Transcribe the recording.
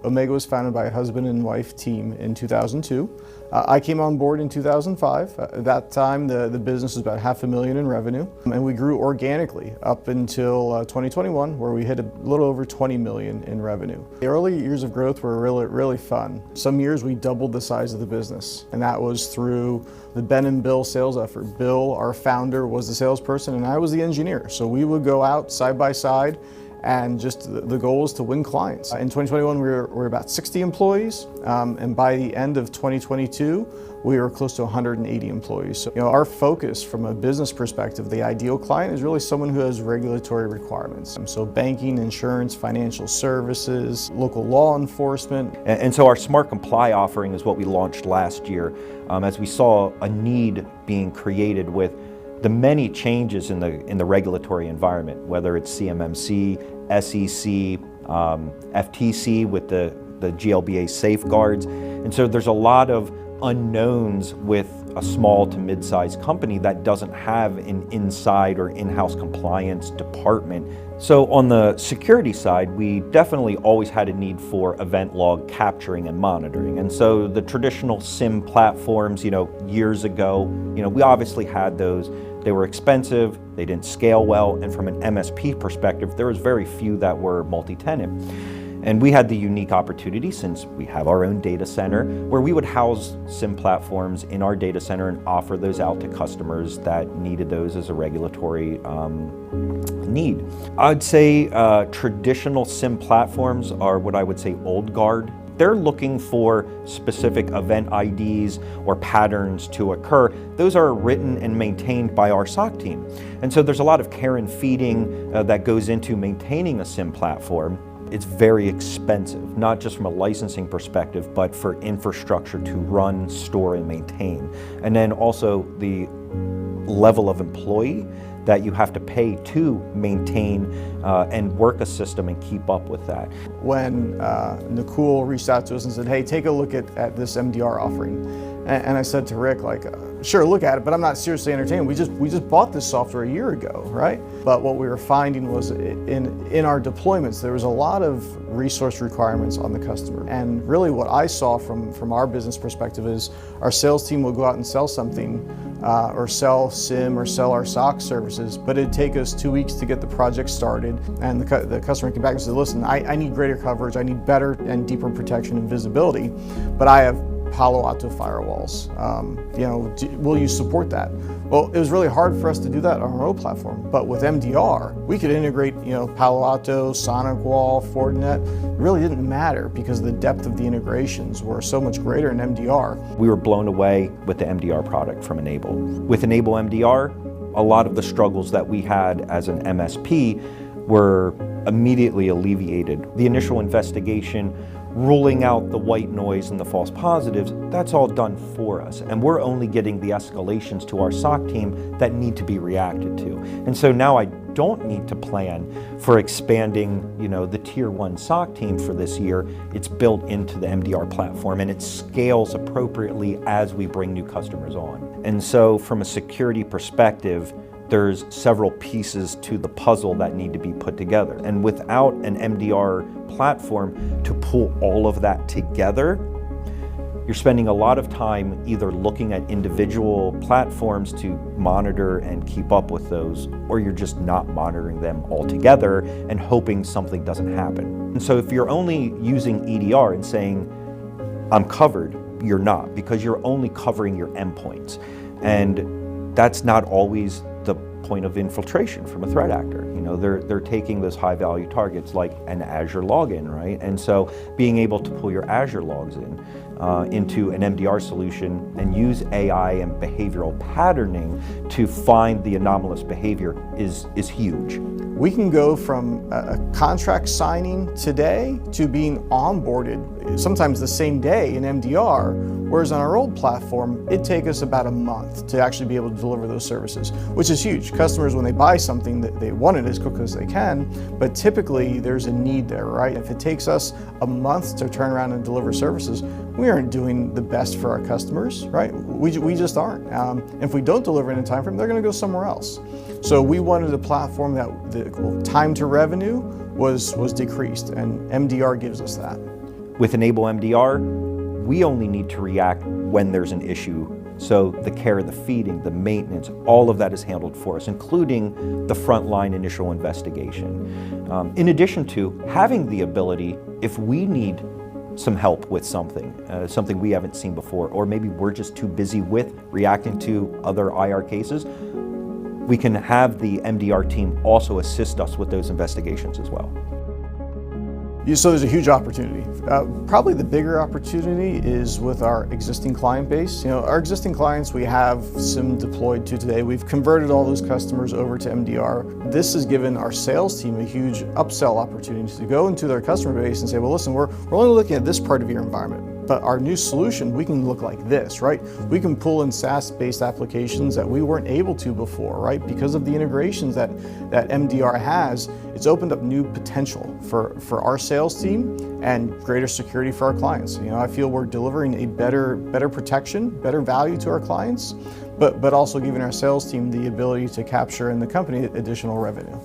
Omega was founded by a husband and wife team in 2002. I came on board in 2005. At that time, the business was about $500,000 in revenue, and we grew organically up until 2021, where we hit a little over $20 million in revenue. The early years of growth were really fun. Some years we doubled the size of the business, and that was through the Ben and Bill sales effort. Bill, our founder, was the salesperson, and I was the engineer. So we would go out side by side, and just the goal was to win clients. In 2021, we were about 60 employees, and by the end of 2022, we were close to 180 employees. So, our focus from a business perspective, the ideal client is really someone who has regulatory requirements. So banking, insurance, financial services, local law enforcement. And so our Smart Comply offering is what we launched last year, as we saw a need being created with the many changes in the regulatory environment, whether it's CMMC, SEC, FTC with the GLBA safeguards. And so there's a lot of unknowns with a small to mid-sized company that doesn't have an inside or in-house compliance department. So on the security side, we definitely always had a need for event log capturing and monitoring. And so the traditional SIM platforms, years ago, we obviously had those. They were expensive, they didn't scale well, and from an MSP perspective, there was very few that were multi-tenant. And we had the unique opportunity, since we have our own data center, where we would house SIM platforms in our data center and offer those out to customers that needed those as a regulatory need. I'd say traditional SIM platforms are what I would say old guard. They're looking for specific event IDs or patterns to occur. Those are written and maintained by our SOC team. And so there's a lot of care and feeding that goes into maintaining a SIM platform. It's very expensive, not just from a licensing perspective, but for infrastructure to run, store, and maintain. And then also the level of employee that you have to pay to maintain and work a system and keep up with that. When Nicole reached out to us and said, hey, take a look at this MDR offering. And I said to Rick, sure, look at it, but I'm not seriously entertained. We just bought this software a year ago, right? But what we were finding was in our deployments, there was a lot of resource requirements on the customer. And really what I saw from our business perspective is our sales team will go out and sell something or sell SIM or sell our SOC services, but it'd take us 2 weeks to get the project started. And the customer came back and said, listen, I need greater coverage, I need better and deeper protection and visibility, but I have Palo Alto firewalls. Will you support that? Well, it was really hard for us to do that on our own platform, but with MDR, we could integrate, Palo Alto, SonicWall, Fortinet. It really didn't matter because the depth of the integrations were so much greater in MDR. We were blown away with the MDR product from N-able. With N-able MDR, a lot of the struggles that we had as an MSP were immediately alleviated. The initial investigation, ruling out the white noise and the false positives, that's all done for us. And we're only getting the escalations to our SOC team that need to be reacted to. And so now I don't need to plan for expanding, the tier 1 SOC team for this year. It's built into the MDR platform and it scales appropriately as we bring new customers on. And so from a security perspective, there's several pieces to the puzzle that need to be put together. And without an MDR platform to pull all of that together, you're spending a lot of time either looking at individual platforms to monitor and keep up with those, or you're just not monitoring them altogether and hoping something doesn't happen. And so if you're only using EDR and saying, I'm covered, you're not, because you're only covering your endpoints. And that's not always the point of infiltration from a threat actor. They're taking those high value targets like an Azure login, right? And so being able to pull your Azure logs into an MDR solution and use AI and behavioral patterning to find the anomalous behavior is huge. We can go from a contract signing today to being onboarded sometimes the same day in MDR, whereas on our old platform, it'd take us about a month to actually be able to deliver those services, which is huge. Customers, when they buy something, they want it as quick as they can, but typically there's a need there, right? If it takes us a month to turn around and deliver services, we aren't doing the best for our customers, right? We just aren't. If we don't deliver in a time frame, they're gonna go somewhere else. So we wanted a platform that the time to revenue was decreased, and MDR gives us that. With N-able MDR, we only need to react when there's an issue. So the care, the feeding, the maintenance, all of that is handled for us, including the frontline initial investigation. In addition to having the ability, if we need some help with something we haven't seen before, or maybe we're just too busy with reacting to other IR cases, we can have the MDR team also assist us with those investigations as well. So there's a huge opportunity. Probably the bigger opportunity is with our existing client base. Our existing clients, we have SIM deployed to today. We've converted all those customers over to MDR. This has given our sales team a huge upsell opportunity to go into their customer base and say, well, listen, we're only looking at this part of your environment, but our new solution, we can look like this, right? We can pull in SaaS-based applications that we weren't able to before, right? Because of the integrations that MDR has, it's opened up new potential for our sales team and greater security for our clients. I feel we're delivering a better protection, better value to our clients, but also giving our sales team the ability to capture in the company additional revenue.